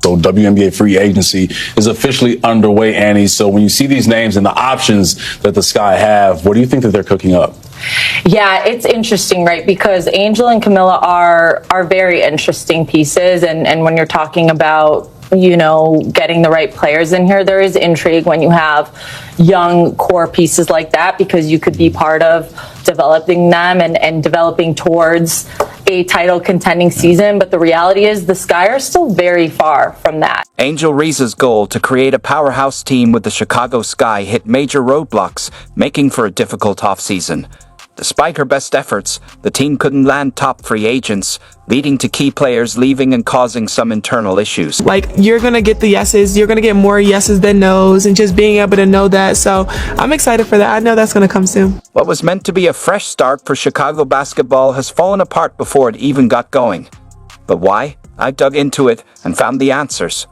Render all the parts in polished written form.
So WNBA free agency is officially underway, Annie. So when you see these names and the options that the Sky have, what do you think that they're cooking up? Yeah, it's interesting, right? Because Angel and Camilla are very interesting pieces. And when you're talking about, you know, getting the right players in here, there is intrigue when you have young core pieces like that, because you could be part of developing them and developing towards a title contending season. But the reality is the Sky are still very far from that. Angel Reese's goal to create a powerhouse team with the Chicago Sky hit major roadblocks, making for a difficult offseason. Despite her best efforts, the team couldn't land top free agents, leading to key players leaving and causing some internal issues. Like, you're going to get the yeses, you're going to get more yeses than nos, and just being able to know that. So I'm excited for that. I know that's going to come soon. What was meant to be a fresh start for Chicago basketball has fallen apart before it even got going. But why? I dug into it and found the answers.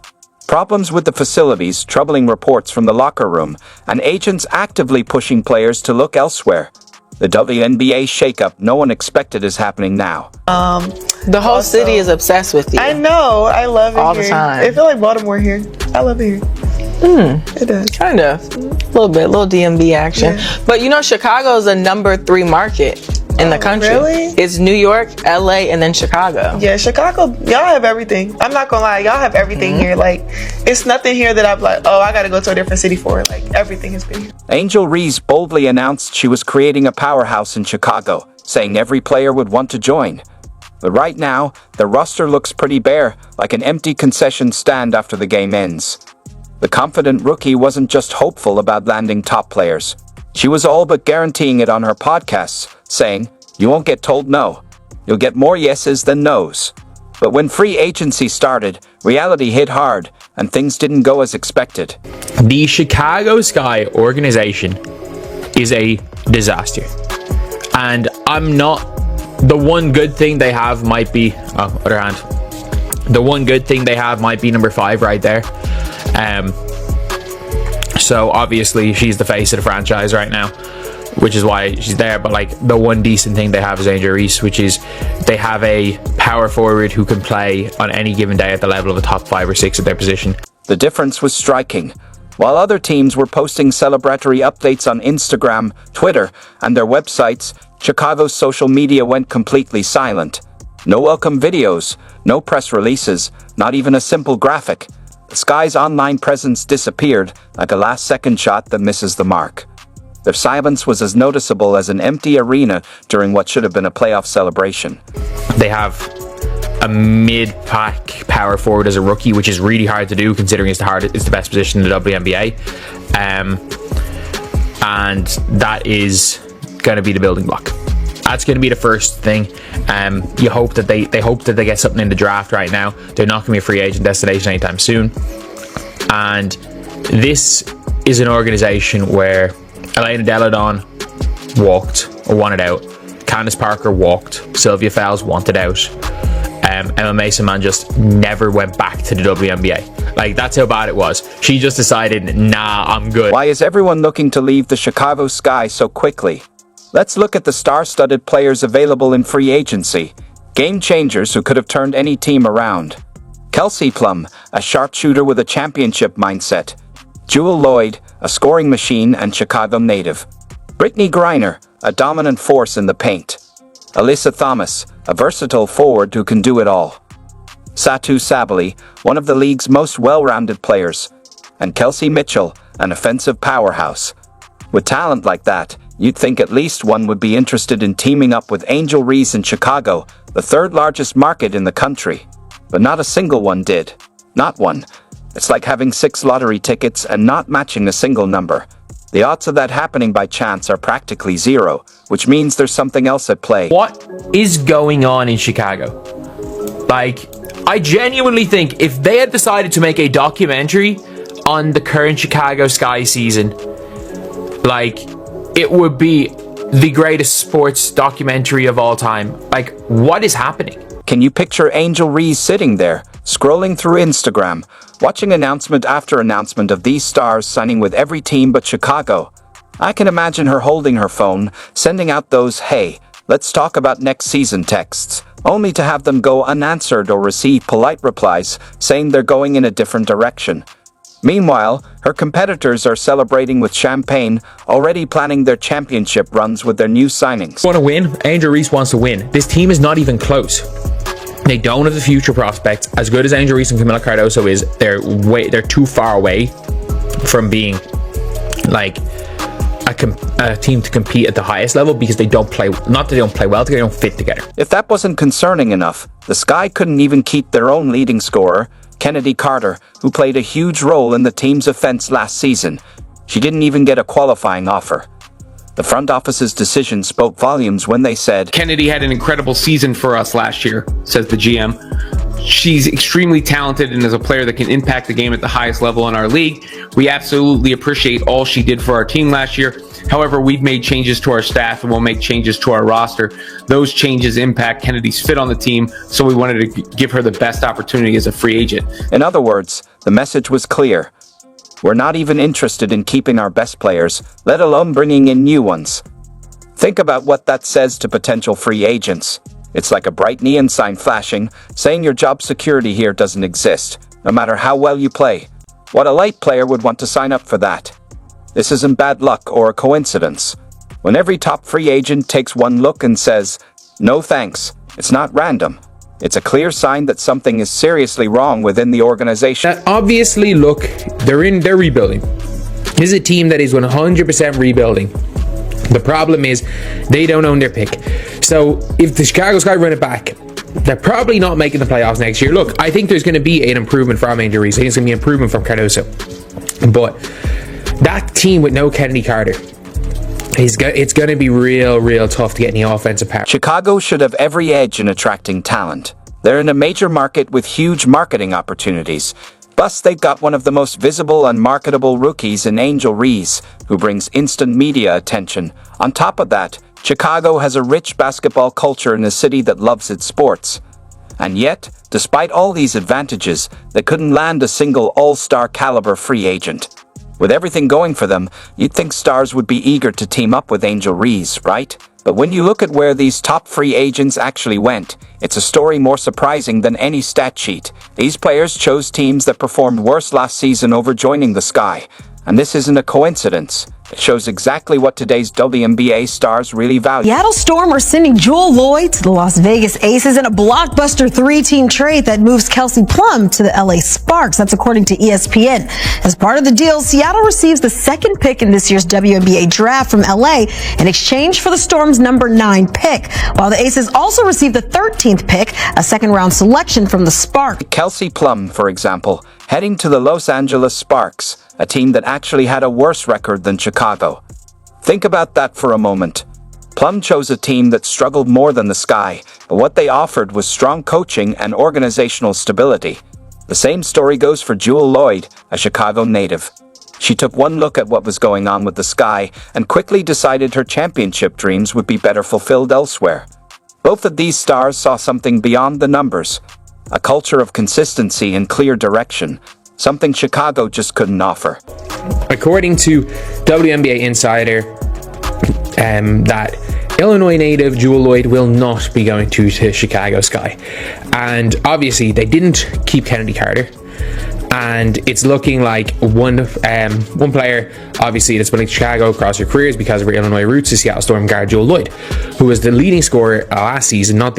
Problems with the facilities, troubling reports from the locker room, and agents actively pushing players to look elsewhere. The WNBA shakeup no one expected is happening now. The whole city is obsessed with you. I know. I love it all here. the time. I feel like Baltimore here. I love it here. It does. Kind of. A little bit, little DMV action. Yeah. But you know, Chicago is a number 3 market in the country. Really? It's New York, LA, and then Chicago. Yeah, Chicago, y'all have everything. I'm not gonna lie, y'all have everything here. Like, it's nothing here that I'm like, oh, I gotta go to a different city for. Like, everything has been here. Angel Reese boldly announced she was creating a powerhouse in Chicago, saying every player would want to join. But right now, the roster looks pretty bare, like an empty concession stand after the game ends. The confident rookie wasn't just hopeful about landing top players. She was all but guaranteeing it on her podcasts, saying, "You won't get told no. You'll get more yeses than nos." But when free agency started, reality hit hard, and things didn't go as expected. The Chicago Sky organization is a disaster. And I'm not... The one good thing they have might be... Oh, other hand. The one good thing they have might be number 5 right there. So obviously she's the face of the franchise right now, which is why she's there. But like, the one decent thing they have is Angel Reese, which is they have a power forward who can play on any given day at the level of a top 5 or 6 at their position. The difference was striking. While other teams were posting celebratory updates on Instagram, Twitter, and their websites, Chicago's social media went completely silent. No welcome videos, no press releases, not even a simple graphic. The Sky's online presence disappeared like a last-second shot that misses the mark. Their silence was as noticeable as an empty arena during what should have been a playoff celebration. They have a mid-pack power forward as a rookie, which is really hard to do considering it's the best position in the WNBA. And that is going to be the building block. That's going to be the first thing. You hope that they hope that they get something in the draft right now. They're not going to be a free agent destination anytime soon. And this is an organization where Elena Deladon walked or wanted out. Candace Parker walked. Sylvia Fowles wanted out. Emma Mason-Man just never went back to the WNBA. Like, that's how bad it was. She just decided, nah, I'm good. Why is everyone looking to leave the Chicago Sky so quickly? Let's look at the star-studded players available in free agency. Game changers who could have turned any team around. Kelsey Plum, a sharpshooter with a championship mindset. Jewel Lloyd, a scoring machine and Chicago native. Brittany Griner, a dominant force in the paint. Alyssa Thomas, a versatile forward who can do it all. Satu Sabally, one of the league's most well-rounded players. And Kelsey Mitchell, an offensive powerhouse. With talent like that, you'd think at least one would be interested in teaming up with Angel Reese in Chicago, the 3rd largest market in the country. But not a single one did. Not one. It's like having 6 lottery tickets and not matching a single number. The odds of that happening by chance are practically 0, which means there's something else at play. What is going on in Chicago? Like, I genuinely think if they had decided to make a documentary on the current Chicago Sky season, like, it would be the greatest sports documentary of all time. Like, what is happening? Can you picture Angel Reese sitting there, scrolling through Instagram, watching announcement after announcement of these stars signing with every team but Chicago? I can imagine her holding her phone, sending out those, "Hey, let's talk about next season texts, only to have them go unanswered or receive polite replies saying they're going in a different direction. Meanwhile, her competitors are celebrating with champagne, already planning their championship runs with their new signings. Want to win? Angel Reese wants to win. This team is not even close. They don't have the future prospects. As good as Angel Reese and Camila Cardoso is, they're too far away from being like a team to compete at the highest level because they don't play, not that they don't play well together, they don't fit together. If that wasn't concerning enough, the Sky couldn't even keep their own leading scorer, Kennedy Carter, who played a huge role in the team's offense last season. She didn't even get a qualifying offer. The front office's decision spoke volumes when they said, Kennedy had an incredible season for us last year, says the GM. She's extremely talented and is a player that can impact the game at the highest level in our league. We absolutely appreciate all she did for our team last year. However, we've made changes to our staff and we'll make changes to our roster. Those changes impact Kennedy's fit on the team, so we wanted to give her the best opportunity as a free agent. In other words, the message was clear. We're not even interested in keeping our best players, let alone bringing in new ones. Think about what that says to potential free agents. It's like a bright neon sign flashing, saying your job security here doesn't exist, no matter how well you play. What a light player would want to sign up for that? This isn't bad luck or a coincidence. When every top free agent takes one look and says, no thanks, it's not random. It's a clear sign that something is seriously wrong within the organization. Obviously, look, they're rebuilding. This is a team that is 100% rebuilding. The problem is they don't own their pick. So if the Chicago Sky run it back, they're probably not making the playoffs next year. Look, I think there's going to be an improvement from Angel Reese. I think it's going to be an improvement from Cardoso. But that team with no Kennedy Carter, it's going to be real tough to get any offensive power. Chicago should have every edge in attracting talent. They're in a major market with huge marketing opportunities. Plus, they've got one of the most visible and marketable rookies in Angel Reese, who brings instant media attention. On top of that, Chicago has a rich basketball culture in a city that loves its sports. And yet, despite all these advantages, they couldn't land a single all-star caliber free agent. With everything going for them, you'd think stars would be eager to team up with Angel Reese, right? But when you look at where these top free agents actually went, it's a story more surprising than any stat sheet. These players chose teams that performed worse last season over joining the Sky. And this isn't a coincidence. It shows exactly what today's WNBA stars really value. Seattle Storm are sending Jewel Lloyd to the Las Vegas Aces in a blockbuster three-team trade that moves Kelsey Plum to the LA Sparks. That's according to ESPN. As part of the deal, Seattle receives the second pick in this year's WNBA draft from LA in exchange for the Storm's number 9 pick, while the Aces also receive the 13th pick, a second-round selection from the Sparks. Kelsey Plum, for example, heading to the Los Angeles Sparks, a team that actually had a worse record than Chicago. Think about that for a moment. Plum chose a team that struggled more than the Sky, but what they offered was strong coaching and organizational stability. The same story goes for Jewel Lloyd, a Chicago native. She took one look at what was going on with the Sky and quickly decided her championship dreams would be better fulfilled elsewhere. Both of these stars saw something beyond the numbers, a culture of consistency and clear direction, something Chicago just couldn't offer. According to WNBA Insider, that Illinois native Jewel Lloyd will not be going to Chicago Sky. And obviously they didn't keep Kennedy Carter. And it's looking like one player, obviously, that's been in Chicago across her careers because of her Illinois roots, is Seattle Storm guard Jewel Lloyd, who was the leading scorer last season, not this